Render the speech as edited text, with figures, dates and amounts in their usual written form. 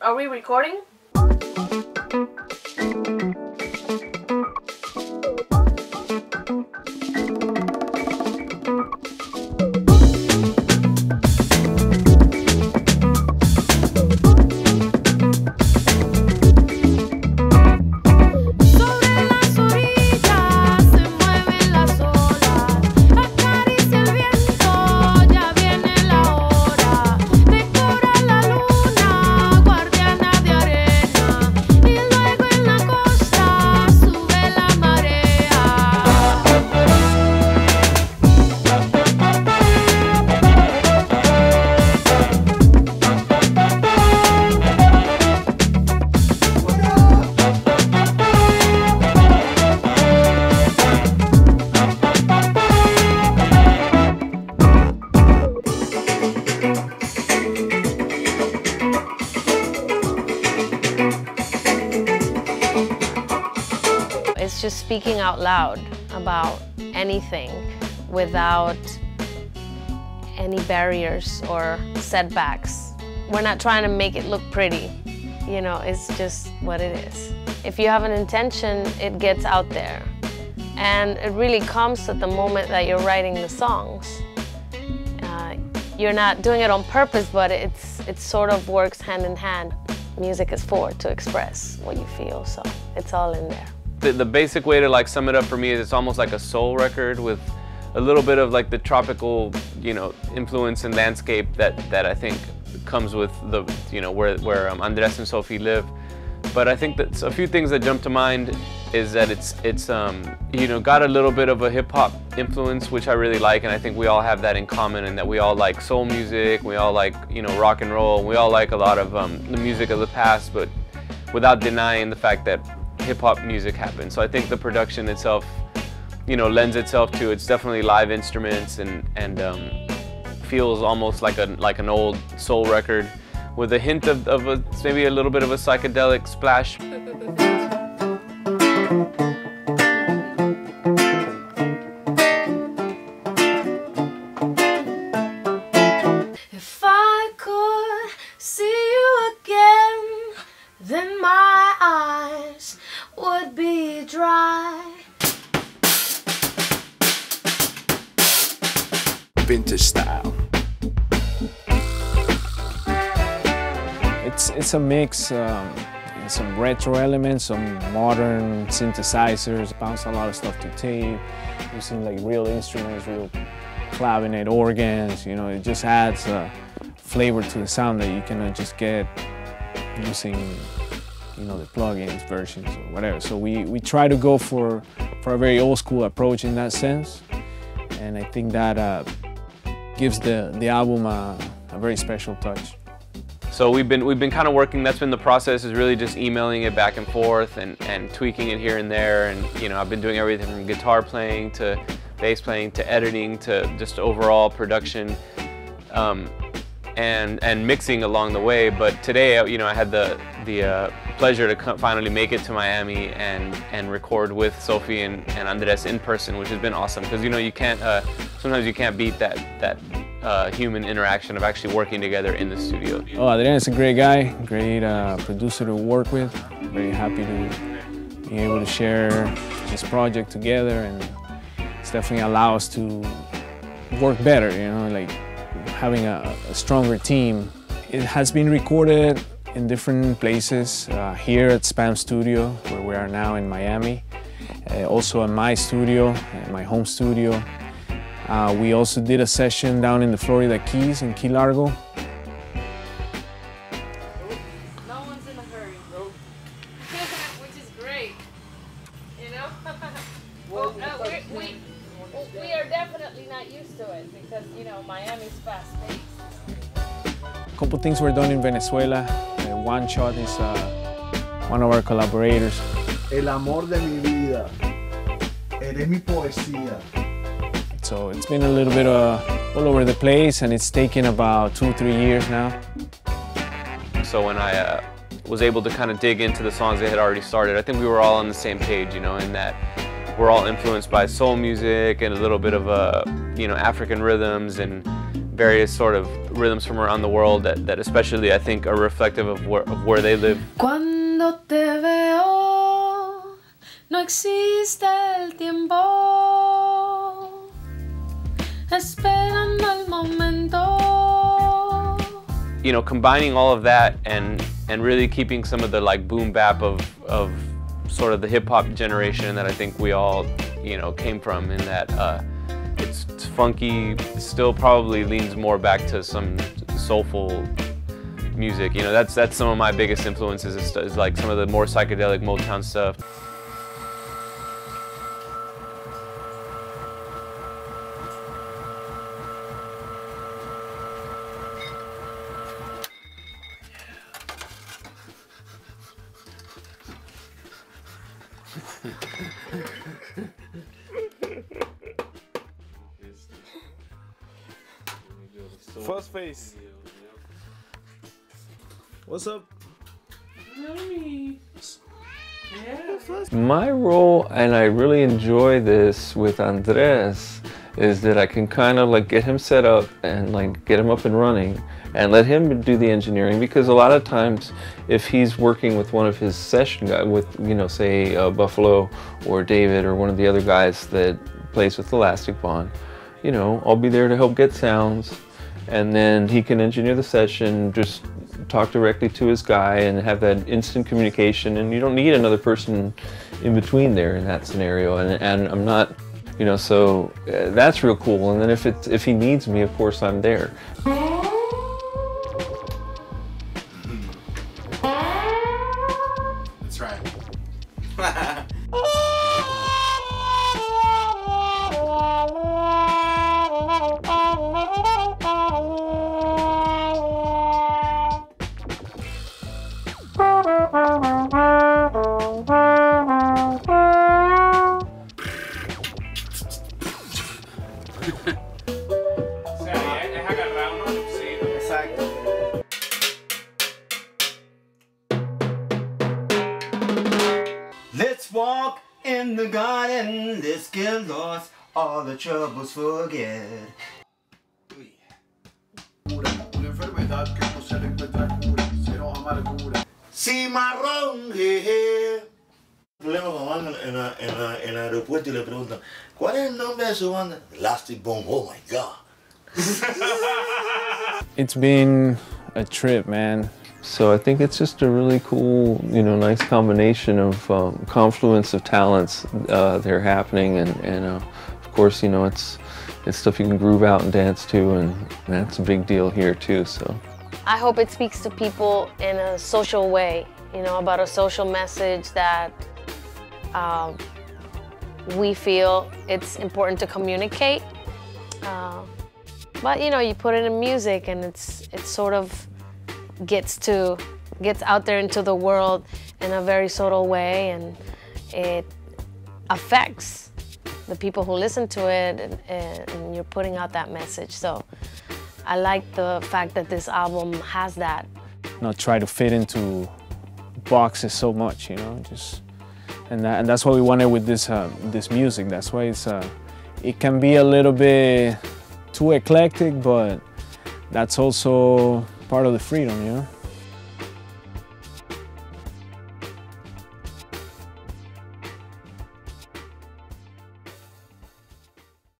Are we recording? It's just speaking out loud about anything without any barriers or setbacks. We're not trying to make it look pretty, you know, it's just what it is. If you have an intention, it gets out there. And it really comes at the moment that you're writing the songs. You're not doing it on purpose, but it sort of works hand in hand. Music is to express what you feel, so it's all in there. The basic way to like sum it up for me is it's almost like a soul record with a little bit of like the tropical, you know, influence and landscape that I think comes with the, you know, where Andres and Sophie live. But I think that a few things that jump to mind is that it's you know, got a little bit of a hip hop influence, which I really like, and I think we all have that in common, and that we all like soul music, we all like, you know, rock and roll, we all like a lot of the music of the past, but without denying the fact that hip-hop music happened. So I think the production itself, you know, lends itself to, it's definitely live instruments and feels almost like an old soul record with a hint of maybe a little bit of a psychedelic splash. If I could see you again, then my eyes would be dry. Vintage style. It's a mix, some retro elements, some modern synthesizers, bounce a lot of stuff to tape, using like real instruments, real clavinet organs, you know, it just adds a flavor to the sound that you cannot just get using, you know, the plugins versions or whatever. So we try to go for a very old school approach in that sense, and I think that gives the album a very special touch. So we've been kind of working. That's been the process, is really just emailing it back and forth and tweaking it here and there. And you know, I've been doing everything from guitar playing to bass playing to editing to just overall production and mixing along the way. But today, you know, I had the pleasure to finally make it to Miami and record with Sophie and Andres in person, which has been awesome. Because you know, you can't sometimes you can't beat that human interaction of actually working together in the studio. Oh, Adrian is a great guy, great producer to work with. Very happy to be able to share this project together, and it's definitely allowed us to work better, you know, like having a stronger team. It has been recorded in different places, here at Spam Studio, where we are now in Miami, also in my studio, my home studio. We also did a session down in the Florida Keys in Key Largo. No one's in a hurry, bro. Which is great, you know? Well, we are definitely not used to it because, you know, Miami's fast-paced. A couple things were done in Venezuela. One Shot is one of our collaborators. El amor de mi vida, eres mi poesía. So it's been a little bit all over the place, and it's taken about 2-3 years now. So when I was able to kind of dig into the songs they had already started, I think we were all on the same page, you know, in that we're all influenced by soul music and a little bit of you know, African rhythms and various sort of rhythms from around the world that especially I think are reflective of where they live. Cuando te veo, no existe el tiempo, esperando el momento. You know, combining all of that and really keeping some of the like boom bap of sort of the hip hop generation that I think we all, you know, came from, in that it's funky, still probably leans more back to some soulful music. You know, that's some of my biggest influences is like some of the more psychedelic Motown stuff. First face. What's up? My role, and I really enjoy this with Andres, is that I can kind of like get him set up and like get him up and running and let him do the engineering, because a lot of times if he's working with one of his session guys, with, you know, say Buffalo or David or one of the other guys that plays with Elastic Bond, you know, I'll be there to help get sounds, and then he can engineer the session, just talk directly to his guy and have that instant communication, and you don't need another person in between there in that scenario. And I'm not, you know, so that's real cool. And then if he needs me, of course I'm there. That's right. Exacto. Let's walk in the garden, let's get lost, all the troubles forget. Una enfermedad que no se le encuentra cura, sino amargura. Cimarrón, jeje. Problema cuando van en el aeropuerto y le preguntan, ¿cuál es el nombre de su banda? Elastic Bone. Oh my God. It's been a trip, man. So I think it's just a really cool, you know, nice combination of confluence of talents that are happening, and of course, you know, it's stuff you can groove out and dance to, and that's a big deal here too. So I hope it speaks to people in a social way, you know, about a social message that we feel it's important to communicate. But you know, you put it in music, and it sort of gets out there into the world in a very subtle way, and it affects the people who listen to it, and you're putting out that message. So I like the fact that this album has that. Not try to fit into boxes so much, you know, and that's what we wanted with this this music. That's why it can be a little bit too eclectic, but that's also part of the freedom, you know.